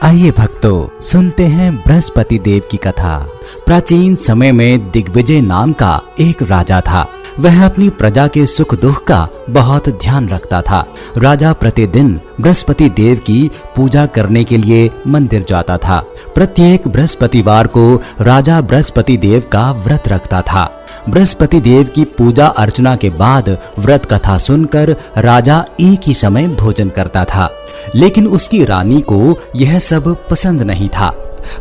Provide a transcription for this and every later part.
आइए भक्तों, सुनते हैं बृहस्पति देव की कथा। प्राचीन समय में दिग्विजय नाम का एक राजा था। वह अपनी प्रजा के सुख दुख का बहुत ध्यान रखता था। राजा प्रतिदिन बृहस्पति देव की पूजा करने के लिए मंदिर जाता था। प्रत्येक बृहस्पतिवार को राजा बृहस्पति देव का व्रत रखता था। बृहस्पति देव की पूजा अर्चना के बाद व्रत कथा सुनकर राजा एक ही समय भोजन करता था। लेकिन उसकी रानी को यह सब पसंद नहीं था।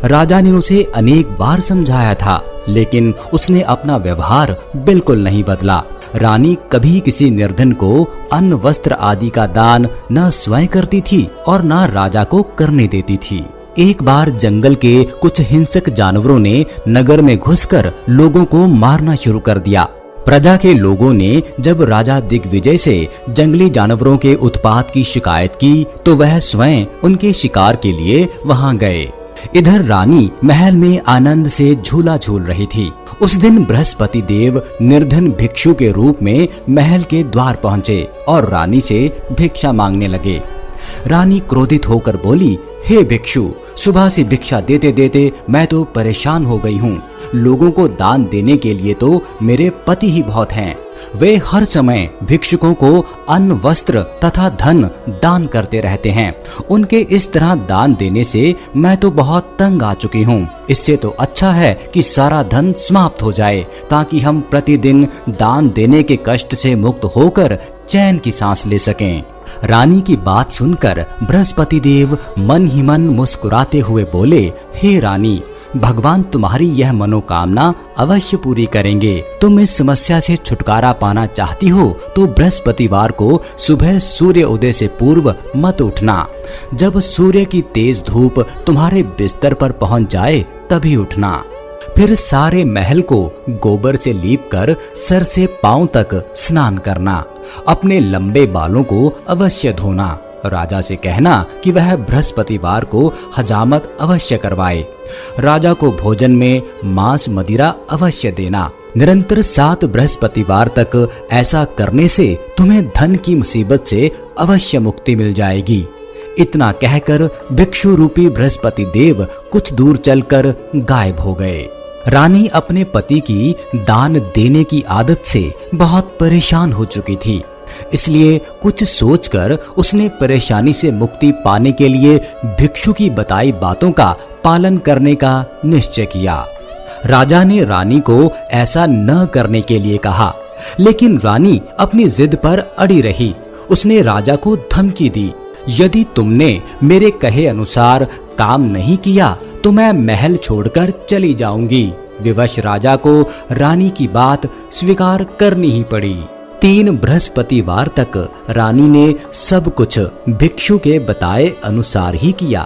राजा ने उसे अनेक बार समझाया था, लेकिन उसने अपना व्यवहार बिल्कुल नहीं बदला। रानी कभी किसी निर्धन को अन्न वस्त्र आदि का दान न स्वयं करती थी और न राजा को करने देती थी। एक बार जंगल के कुछ हिंसक जानवरों ने नगर में घुसकर लोगों को मारना शुरू कर दिया। प्रजा के लोगों ने जब राजा दिग्विजय से जंगली जानवरों के उत्पात की शिकायत की तो वह स्वयं उनके शिकार के लिए वहां गए। इधर रानी महल में आनंद से झूला झूल रही थी। उस दिन बृहस्पति देव निर्धन भिक्षु के रूप में महल के द्वार पहुंचे और रानी से भिक्षा मांगने लगे। रानी क्रोधित होकर बोली, हे भिक्षु, सुबह से भिक्षा देते देते मैं तो परेशान हो गई हूँ। लोगों को दान देने के लिए तो मेरे पति ही बहुत हैं। वे हर समय भिक्षुकों को अन्न वस्त्र तथा धन दान करते रहते हैं। उनके इस तरह दान देने से मैं तो बहुत तंग आ चुकी हूँ। इससे तो अच्छा है कि सारा धन समाप्त हो जाए, ताकि हम प्रतिदिन दान देने के कष्ट से मुक्त होकर चैन की सांस ले सकें। रानी की बात सुनकर बृहस्पति देव मन ही मन मुस्कुराते हुए बोले, हे रानी, भगवान तुम्हारी यह मनोकामना अवश्य पूरी करेंगे। तुम इस समस्या से छुटकारा पाना चाहती हो तो बृहस्पतिवार को सुबह सूर्य उदय से पूर्व मत उठना। जब सूर्य की तेज धूप तुम्हारे बिस्तर पर पहुंच जाए तभी उठना। फिर सारे महल को गोबर से लीपकर सर से पांव तक स्नान करना। अपने लंबे बालों को अवश्य धोना। राजा से कहना कि वह बृहस्पतिवार को हजामत अवश्य करवाए। राजा को भोजन में मांस मदिरा अवश्य देना। निरंतर 7 बृहस्पतिवार तक ऐसा करने से तुम्हें धन की मुसीबत से अवश्य मुक्ति मिल जाएगी। इतना कहकर भिक्षु रूपी बृहस्पति देव कुछ दूर चलकर गायब हो गए। रानी अपने पति की दान देने की आदत से बहुत परेशान हो चुकी थी। इसलिए कुछ सोचकर उसने परेशानी से मुक्ति पाने के लिए भिक्षु की बताई बातों का पालन करने का निश्चय किया। राजा ने रानी को ऐसा न करने के लिए कहा, लेकिन रानी अपनी जिद पर अड़ी रही। उसने राजा को धमकी दी, यदि तुमने मेरे कहे अनुसार काम नहीं किया तो मैं महल छोड़कर चली जाऊंगी। विवश राजा को रानी की बात स्वीकार करनी ही पड़ी। 3 बृहस्पतिवार तक रानी ने सब कुछ भिक्षु के बताए अनुसार ही किया,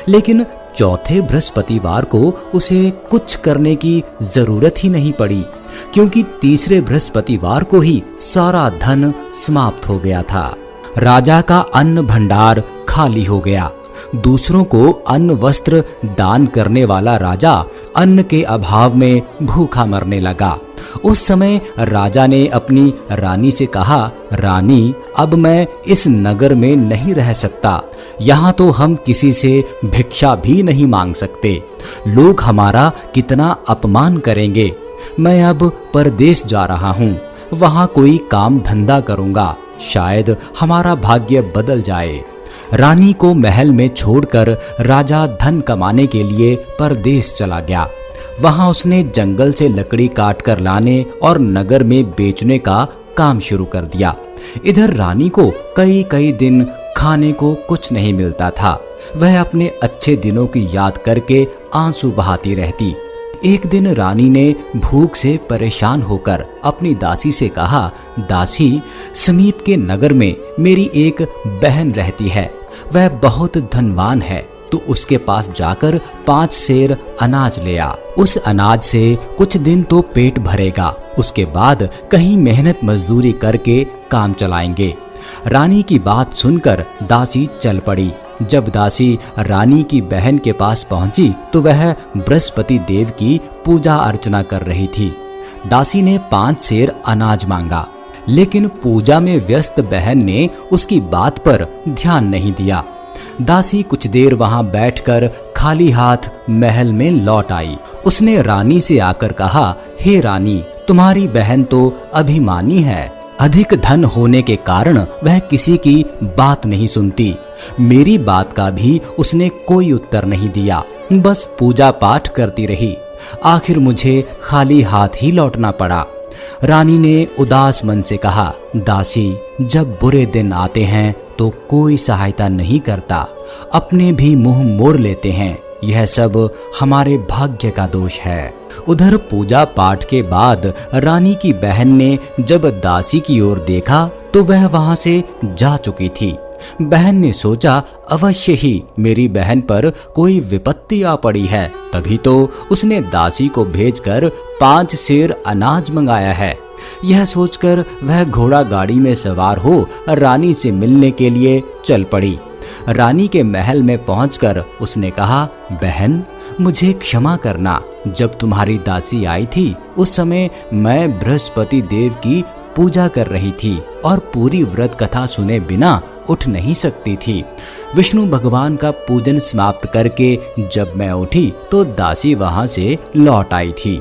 लेकिन चौथे बृहस्पतिवार को उसे कुछ करने की जरूरत ही नहीं पड़ी, क्योंकि तीसरे बृहस्पतिवार को ही सारा धन समाप्त हो गया था। राजा का अन्न भंडार खाली हो गया। दूसरों को अन्न वस्त्र दान करने वाला राजा अन्न के अभाव में भूखा मरने लगा। उस समय राजा ने अपनी रानी से कहा, रानी, अब मैं इस नगर में नहीं रह सकता। यहाँ तो हम किसी से भिक्षा भी नहीं मांग सकते। लोग हमारा कितना अपमान करेंगे। मैं अब परदेश जा रहा हूँ। वहाँ कोई काम धंधा करूँगा। शायद हमारा भाग्य बदल जाए। रानी को महल में छोड़कर राजा धन कमाने के लिए परदेश चला गया। वहां उसने जंगल से लकड़ी काट कर लाने और नगर में बेचने का काम शुरू कर दिया। इधर रानी को कई कई दिन खाने को कुछ नहीं मिलता था। वह अपने अच्छे दिनों की याद करके आंसू बहाती रहती। एक दिन रानी ने भूख से परेशान होकर अपनी दासी से कहा, दासी, समीप के नगर में मेरी एक बहन रहती है। वह बहुत धनवान है, तो उसके पास जाकर 5 सेर अनाज ले आ। उस अनाज से कुछ दिन तो पेट भरेगा। उसके बाद कहीं मेहनत मजदूरी करके काम चलाएंगे। रानी की बात सुनकर दासी चल पड़ी। जब दासी रानी की बहन के पास पहुंची तो वह बृहस्पति देव की पूजा अर्चना कर रही थी। दासी ने 5 सेर अनाज मांगा, लेकिन पूजा में व्यस्त बहन ने उसकी बात पर ध्यान नहीं दिया। दासी कुछ देर वहां बैठकर खाली हाथ महल में लौट आई। उसने रानी से आकर कहा, हे रानी, तुम्हारी बहन तो अभिमानी है। अधिक धन होने के कारण वह किसी की बात नहीं सुनती। मेरी बात का भी उसने कोई उत्तर नहीं दिया, बस पूजा पाठ करती रही। आखिर मुझे खाली हाथ ही लौटना पड़ा। रानी ने उदास मन से कहा, दासी, जब बुरे दिन आते हैं तो कोई सहायता नहीं करता, अपने भी मुंह मोड़ लेते हैं। यह सब हमारे भाग्य का दोष है। उधर पूजा पाठ के बाद रानी की बहन ने जब दासी की ओर देखा तो वह वहां से जा चुकी थी। बहन ने सोचा, अवश्य ही मेरी बहन पर कोई विपत्ति आ पड़ी है, तभी तो उसने दासी को भेजकर 5 सेर अनाज मंगाया है। यह सोचकर वह घोड़ा गाड़ी में सवार हो रानी से मिलने के लिए चल पड़ी। रानी के महल में पहुंचकर उसने कहा, बहन, मुझे क्षमा करना। जब तुम्हारी दासी आई थी उस समय मैं बृहस्पति देव की पूजा कर रही थी और पूरी व्रत कथा सुने बिना उठ नहीं सकती थी। विष्णु भगवान का पूजन समाप्त करके जब मैं उठी तो दासी वहां से लौट आई थी।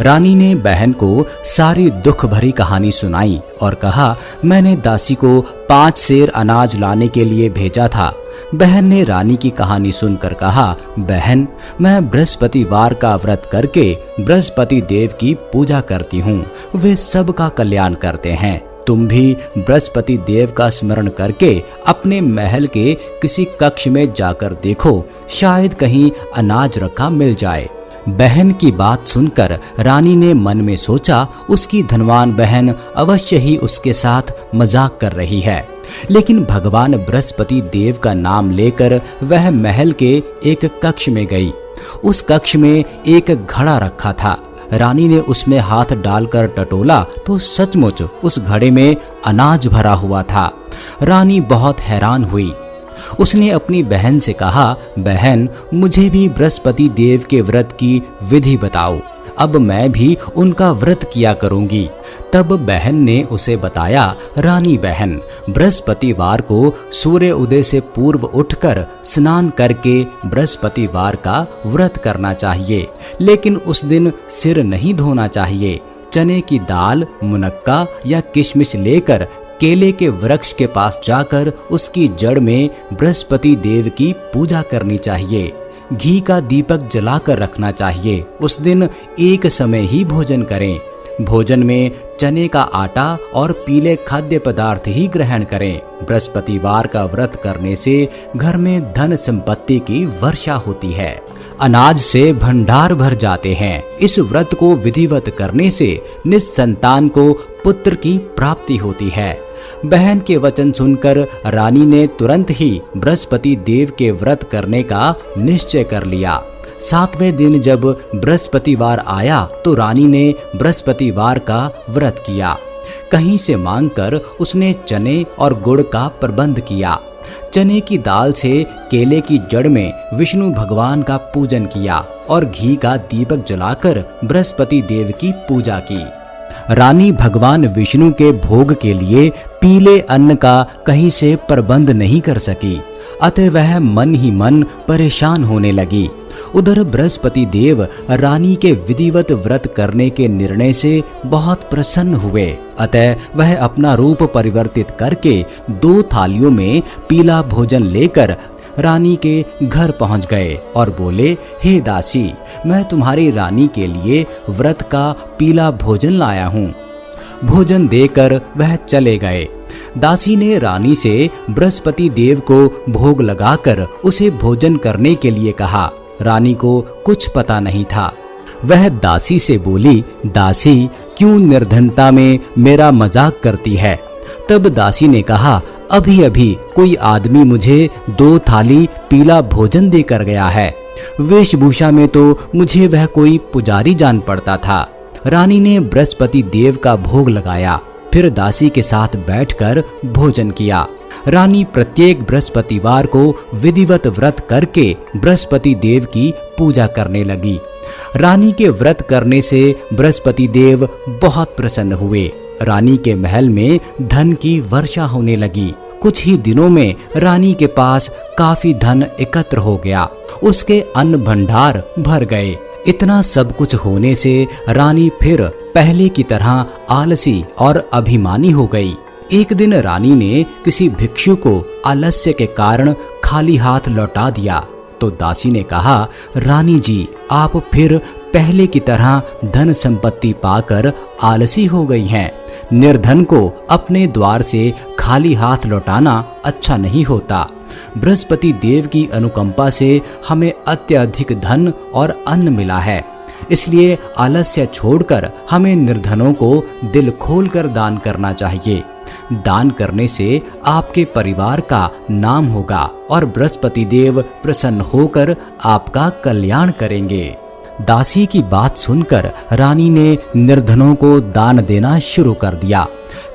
रानी ने बहन को सारी दुख भरी कहानी सुनाई और कहा, मैंने दासी को 5 सेर अनाज लाने के लिए भेजा था। बहन ने रानी की कहानी सुनकर कहा, बहन, मैं बृहस्पतिवार का व्रत करके बृहस्पति देव की पूजा करती हूँ। वे सबका कल्याण करते हैं। तुम भी बृहस्पति देव का स्मरण करके अपने महल के किसी कक्ष में जाकर देखो, शायद कहीं अनाज रखा मिल जाए। बहन की बात सुनकर रानी ने मन में सोचा, उसकी धनवान बहन अवश्य ही उसके साथ मजाक कर रही है। लेकिन भगवान बृहस्पति देव का नाम लेकर वह महल के एक कक्ष में गई। उस कक्ष में एक घड़ा रखा था। रानी ने उसमें हाथ डालकर टटोला तो सचमुच उस घड़े में अनाज भरा हुआ था। रानी बहुत हैरान हुई। उसने अपनी बहन से कहा, बहन, मुझे भी बृहस्पति देव के व्रत की विधि बताओ, अब मैं भी उनका व्रत किया करूंगी। तब बहन ने उसे बताया, रानी बहन, बृहस्पतिवार को सूर्य उदय से पूर्व उठकर स्नान करके बृहस्पतिवार का व्रत करना चाहिए, लेकिन उस दिन सिर नहीं धोना चाहिए। चने की दाल, मुनक्का या किशमिश लेकर केले के वृक्ष के पास जाकर उसकी जड़ में बृहस्पति देव की पूजा करनी चाहिए। घी का दीपक जलाकर रखना चाहिए। उस दिन एक समय ही भोजन करें। भोजन में चने का आटा और पीले खाद्य पदार्थ ही ग्रहण करें। बृहस्पतिवार का व्रत करने से घर में धन संपत्ति की वर्षा होती है, अनाज से भंडार भर जाते हैं। इस व्रत को विधिवत करने से निस्संतान को पुत्र की प्राप्ति होती है। बहन के वचन सुनकर रानी ने तुरंत ही बृहस्पति देव के व्रत करने का निश्चय कर लिया। 7वें दिन जब बृहस्पतिवार आया तो रानी ने बृहस्पतिवार का व्रत किया। कहीं से मांगकर उसने चने और गुड़ का प्रबंध किया। चने की दाल से केले की जड़ में विष्णु भगवान का पूजन किया और घी का दीपक जलाकर बृहस्पति देव की पूजा की। रानी भगवान विष्णु के भोग के लिए पीले अन्न का कहीं से प्रबंध नहीं कर सकी, अतः वह मन ही मन परेशान होने लगी। उधर बृहस्पति देव रानी के विधिवत व्रत करने के निर्णय से बहुत प्रसन्न हुए, अतः वह अपना रूप परिवर्तित करके 2 थालियों में पीला भोजन लेकर रानी के घर पहुंच गए और बोले, हे दासी, मैं तुम्हारी रानी के लिए व्रत का पीला भोजन लाया हूँ। भोजन देकर वह चले गए। दासी ने रानी से बृहस्पति देव को भोग लगाकर उसे भोजन करने के लिए कहा। रानी को कुछ पता नहीं था। वह दासी से बोली, दासी, क्यों निर्धनता में मेरा मजाक करती है? तब दासी ने कहा, अभी अभी कोई आदमी मुझे 2 थाली पीला भोजन देकर गया है। वेशभूषा में तो मुझे वह कोई पुजारी जान पड़ता था। रानी ने बृहस्पति देव का भोग लगाया, फिर दासी के साथ बैठकर भोजन किया। रानी प्रत्येक बृहस्पतिवार को विधिवत व्रत करके बृहस्पति देव की पूजा करने लगी। रानी के व्रत करने से बृहस्पति देव बहुत प्रसन्न हुए। रानी के महल में धन की वर्षा होने लगी। कुछ ही दिनों में रानी के पास काफी धन एकत्र हो गया। उसके अन्न भंडार भर गए। इतना सब कुछ होने से रानी फिर पहले की तरह आलसी और अभिमानी हो गई। एक दिन रानी ने किसी भिक्षु को आलस्य के कारण खाली हाथ लौटा दिया तो दासी ने कहा, रानी जी, आप फिर पहले की तरह धन संपत्ति पाकर आलसी हो गई हैं। निर्धन को अपने द्वार से खाली हाथ लौटाना अच्छा नहीं होता। बृहस्पति देव की अनुकंपा से हमें अत्यधिक धन और अन्न मिला है, इसलिए आलस्य छोड़कर हमें निर्धनों को दिल खोलकर दान करना चाहिए। दान करने से आपके परिवार का नाम होगा और बृहस्पति देव प्रसन्न होकर आपका कल्याण करेंगे। दासी की बात सुनकर रानी ने निर्धनों को दान देना शुरू कर दिया।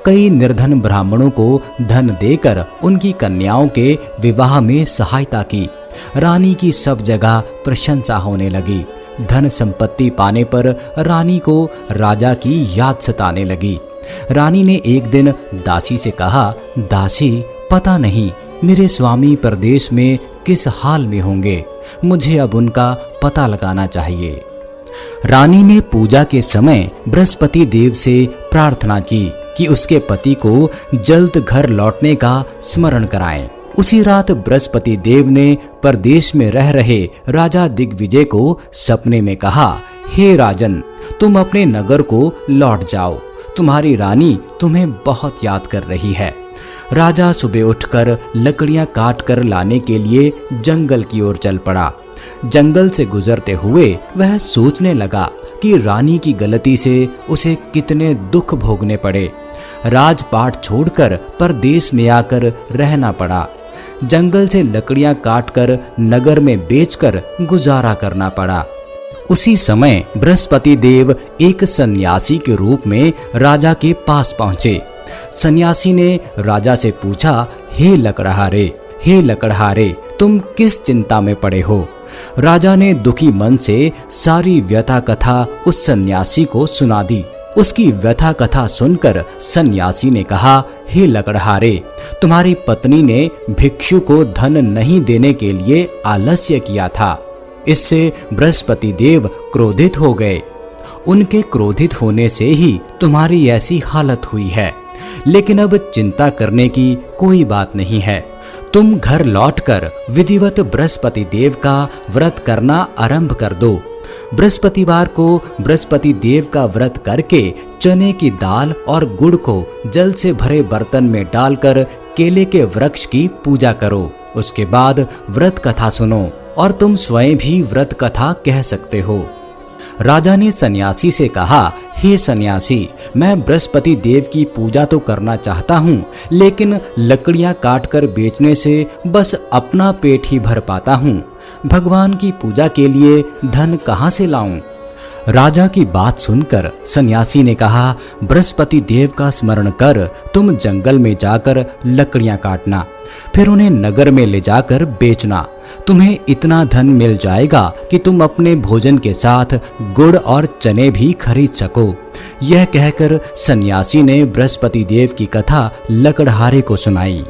कई निर्धन ब्राह्मणों को धन देकर उनकी कन्याओं के विवाह में सहायता की। रानी की सब जगह प्रशंसा होने लगी। धन संपत्ति पाने पर रानी को राजा की याद सताने लगी। रानी ने एक दिन दासी से कहा, दासी, पता नहीं मेरे स्वामी परदेश में किस हाल में होंगे, मुझे अब उनका पता लगाना चाहिए। रानी ने पूजा के समय बृहस्पति देव से प्रार्थना की कि उसके पति को जल्द घर लौटने का स्मरण कराएं। उसी रात बृहस्पति देव ने परदेश में रह रहे राजा दिग्विजय को सपने में कहा, हे राजन, तुम अपने नगर को लौट जाओ, तुम्हारी रानी तुम्हें बहुत याद कर रही है। राजा सुबह उठकर लकड़ियां काट कर लाने के लिए जंगल की ओर चल पड़ा। जंगल से गुजरते हुए वह सोचने लगा कि रानी की गलती से उसे कितने दुख भोगने पड़े। राजपाट छोड़कर परदेश में आकर रहना पड़ा। जंगल से लकड़ियां काटकर नगर में बेचकर गुजारा करना पड़ा। उसी समय बृहस्पति देव एक सन्यासी के रूप में राजा के पास पहुंचे। सन्यासी ने राजा से पूछा, हे लकड़हारे, तुम किस चिंता में पड़े हो? राजा ने दुखी मन से सारी व्यथा कथा उस सन्यासी को सुना दी। उसकी व्यथा कथा सुनकर सन्यासी ने कहा, हे लकड़हारे, तुम्हारी पत्नी ने भिक्षु को धन नहीं देने के लिए आलस्य किया था। इससे बृहस्पति देव क्रोधित हो गए। उनके क्रोधित होने से ही तुम्हारी ऐसी हालत हुई है। लेकिन अब चिंता करने की कोई बात नहीं है। तुम घर लौटकर विधिवत बृहस्पति देव का व्रत करना आरंभ कर दो। बृहस्पतिवार को बृहस्पति देव का व्रत करके चने की दाल और गुड़ को जल से भरे बर्तन में डालकर केले के वृक्ष की पूजा करो। उसके बाद व्रत कथा सुनो और तुम स्वयं भी व्रत कथा कह सकते हो। राजा ने सन्यासी से कहा, हे सन्यासी, मैं बृहस्पति देव की पूजा तो करना चाहता हूँ, लेकिन लकड़ियाँ काटकर बेचने से बस अपना पेट ही भर पाता हूँ। भगवान की पूजा के लिए धन कहाँ से लाऊं? राजा की बात सुनकर सन्यासी ने कहा, बृहस्पति देव का स्मरण कर तुम जंगल में जाकर लकड़ियाँ काटना, फिर उन्हें नगर में ले जाकर बेचना। तुम्हें इतना धन मिल जाएगा कि तुम अपने भोजन के साथ गुड़ और चने भी खरीद सको। यह कहकर सन्यासी ने बृहस्पति देव की कथा लकड़हारे को सुनाई।